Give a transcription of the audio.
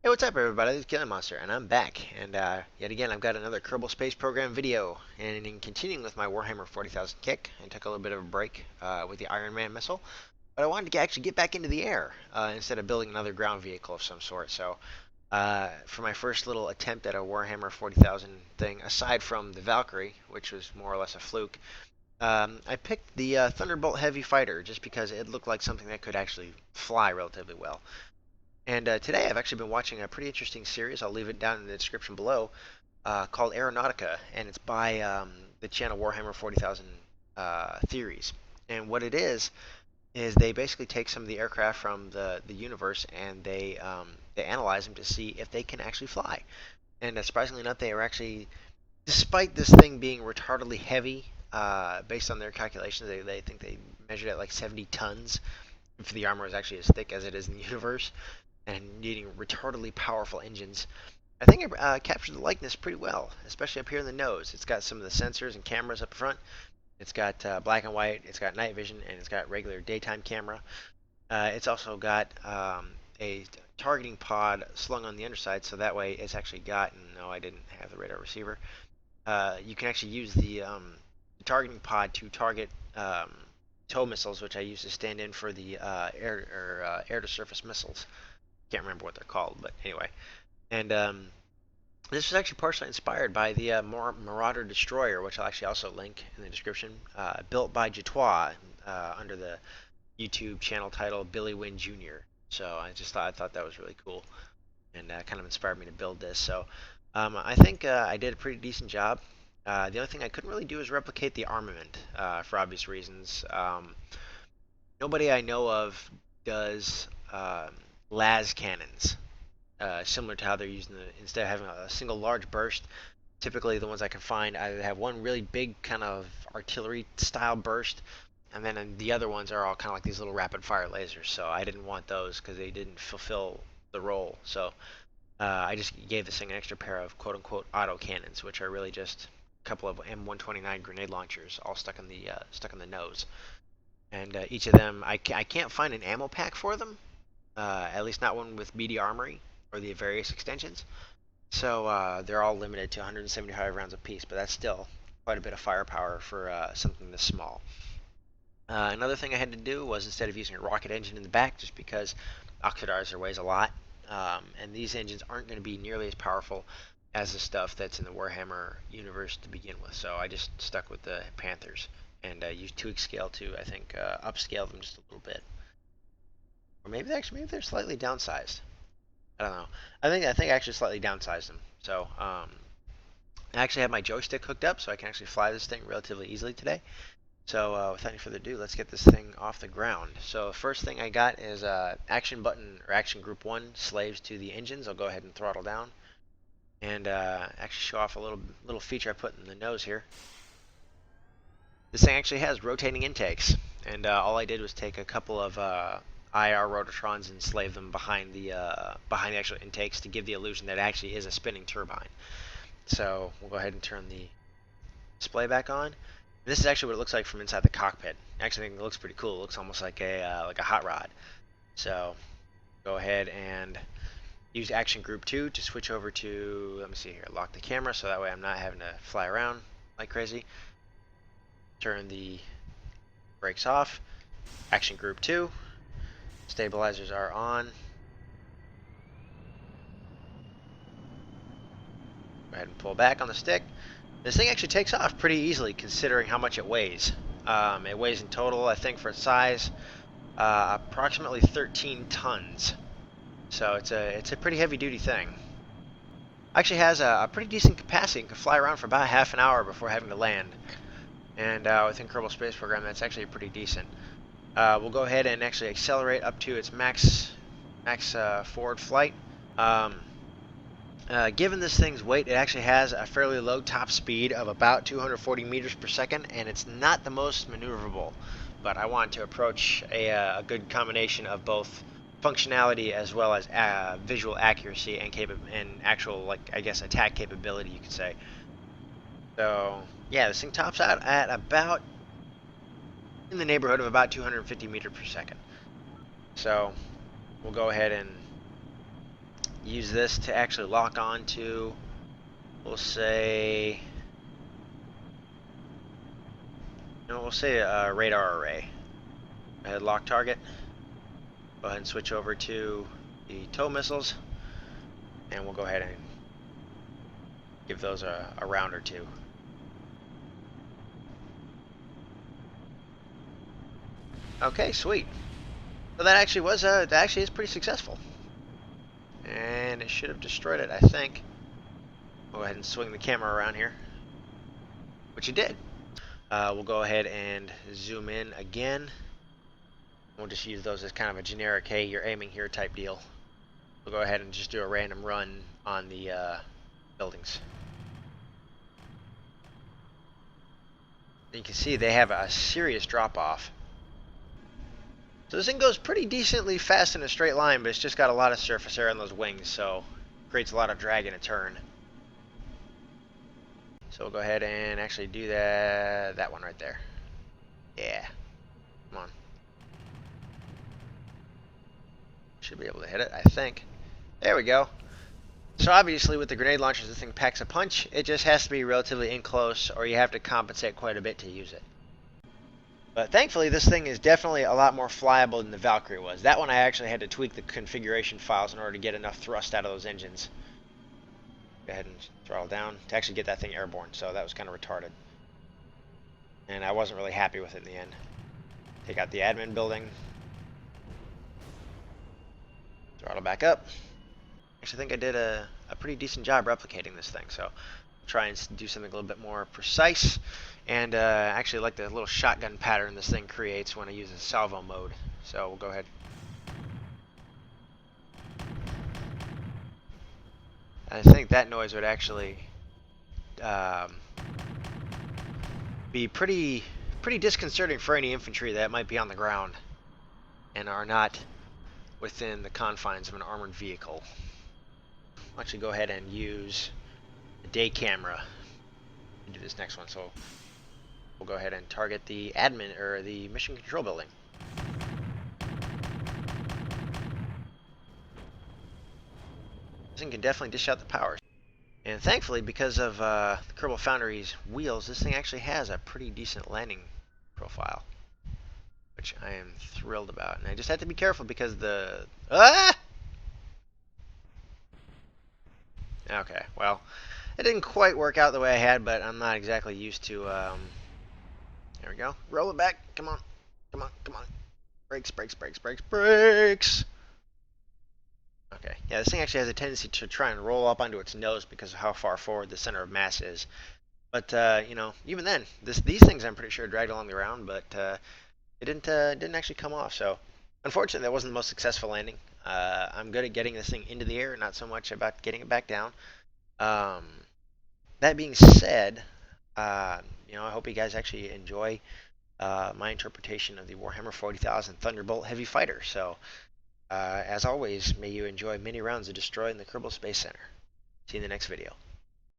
Hey, what's up, everybody? This is Killing Monster, and I'm back. And yet again, I've got another Kerbal Space Program video. And in continuing with my Warhammer 40,000 kick, I took a little bit of a break with the Iron Man missile, but I wanted to actually get back into the air instead of building another ground vehicle of some sort. So, for my first little attempt at a Warhammer 40,000 thing, aside from the Valkyrie, which was more or less a fluke, I picked the Thunderbolt Heavy Fighter just because it looked like something that could actually fly relatively well. And today I've actually been watching a pretty interesting series. I'll leave it down in the description below, called Aeronautica, and it's by the channel Warhammer 40,000 Theories. And what it is they basically take some of the aircraft from the universe and they analyze them to see if they can actually fly. And surprisingly enough, they are actually, despite this thing being retardedly heavy, based on their calculations, they think they measured at like 70 tons. If the armor is actually as thick as it is in the universe and needing retardedly powerful engines. I think it captured the likeness pretty well, especially up here in the nose. It's got some of the sensors and cameras up front. It's got black and white, it's got night vision, and it's got regular daytime camera. It's also got a targeting pod slung on the underside, so that way it's actually got, no, I didn't have the radar receiver. You can actually use the targeting pod to target tow missiles, which I use to stand in for the air-to-surface missiles. Can't remember what they're called, but anyway. And this was actually partially inspired by the Marauder Destroyer, which I'll actually also link in the description, built by Jatois under the YouTube channel title Billy Wynn Jr. So I thought that was really cool, and kind of inspired me to build this. So I think I did a pretty decent job. The only thing I couldn't really do is replicate the armament for obvious reasons. Nobody I know of does las cannons, similar to how they're using instead of having a single large burst. Typically, the ones I can find either have one really big kind of artillery style burst, and then the other ones are all kind of like these little rapid fire lasers. So I didn't want those because they didn't fulfill the role. So I just gave this thing an extra pair of quote unquote auto cannons, which are really just a couple of M129 grenade launchers all stuck in the nose. And each of them, I can't find an ammo pack for them, at least not one with media armory or the various extensions. So they're all limited to 175 rounds apiece, but that's still quite a bit of firepower for something this small. Another thing I had to do was, instead of using a rocket engine in the back, just because oxidizer weighs a lot, and these engines aren't going to be nearly as powerful as the stuff that's in the Warhammer universe to begin with. So I just stuck with the Panthers and used tweak scale to, I think, upscale them just a little bit. Or maybe they're slightly downsized. I don't know. I think I actually slightly downsized them. So I actually have my joystick hooked up, so I can actually fly this thing relatively easily today. So without any further ado, let's get this thing off the ground. So first thing I got is action button or action group 1 slaves to the engines. I'll go ahead and throttle down and actually show off a little feature I put in the nose here. This thing actually has rotating intakes, and all I did was take a couple of IR rotatrons and slave them behind the actual intakes to give the illusion that it actually is a spinning turbine. So we'll go ahead and turn the display back on. This is actually what it looks like from inside the cockpit. Actually, I think it looks pretty cool. It looks almost like a hot rod. So go ahead and use action group 2 to switch over to, let me see here, lock the camera so that way I'm not having to fly around like crazy. Turn the brakes off. Action group 2. Stabilizers are on. Go ahead and pull back on the stick. This thing actually takes off pretty easily considering how much it weighs. It weighs in total, I think, for its size, approximately 13 tons. So it's a pretty heavy duty thing. Actually has a pretty decent capacity and can fly around for about half an hour before having to land. And within Kerbal Space Program, that's actually pretty decent. We'll go ahead and actually accelerate up to its max forward flight. Given this thing's weight, it actually has a fairly low top speed of about 240 meters per second, and it's not the most maneuverable. But I want to approach a good combination of both functionality as well as visual accuracy and actual, like, I guess, attack capability, you could say. So yeah, this thing tops out at about in the neighborhood of about 250 meters per second. So we'll go ahead and use this to actually lock on to, we'll say, a radar array. Go ahead, lock target. Go ahead and switch over to the tow missiles, and we'll go ahead and give those a round or two. Okay, sweet. So that actually is pretty successful, and it should have destroyed it, I think. We'll go ahead and swing the camera around here, which it did. We'll go ahead and zoom in again. We'll just use those as kind of a generic, hey, you're aiming here type deal. We'll go ahead and just do a random run on the buildings. You can see they have a serious drop off. So this thing goes pretty decently fast in a straight line, but it's just got a lot of surface area on those wings, so it creates a lot of drag in a turn. So we'll go ahead and actually do that one right there. Yeah. Come on. Should be able to hit it, I think. There we go. So obviously with the grenade launchers, this thing packs a punch. It just has to be relatively in close, or you have to compensate quite a bit to use it. But thankfully, this thing is definitely a lot more flyable than the Valkyrie was. That one I actually had to tweak the configuration files in order to get enough thrust out of those engines. Go ahead and throttle down to actually get that thing airborne, so that was kind of retarded. And I wasn't really happy with it in the end. Take out the admin building. Throttle back up. Actually, I think I did a pretty decent job replicating this thing, so I'll try and do something a little bit more precise. And actually like the little shotgun pattern this thing creates when I use a salvo mode. So we'll go ahead. I think that noise would actually be pretty disconcerting for any infantry that might be on the ground and are not within the confines of an armored vehicle. I'll actually go ahead and use the day camera to do this next one. So we'll go ahead and target the admin or the mission control building. This thing can definitely dish out the power. And thankfully, because of the Kerbal Foundry's wheels, this thing actually has a pretty decent landing profile, which I am thrilled about. And I just have to be careful because the... Okay, well, it didn't quite work out the way I had, but I'm not exactly used to... There we go. Roll it back. Come on. Come on. Come on. Brakes, brakes, brakes, brakes, brakes. Okay. Yeah, this thing actually has a tendency to try and roll up onto its nose because of how far forward the center of mass is. But, you know, even then, these things I'm pretty sure dragged along the ground, but it didn't actually come off. So, unfortunately, that wasn't the most successful landing. I'm good at getting this thing into the air, not so much about getting it back down. That being said, you know, I hope you guys actually enjoy my interpretation of the Warhammer 40,000 Thunderbolt Heavy Fighter. So, as always, may you enjoy many rounds of destroying the Kerbal Space Center. See you in the next video.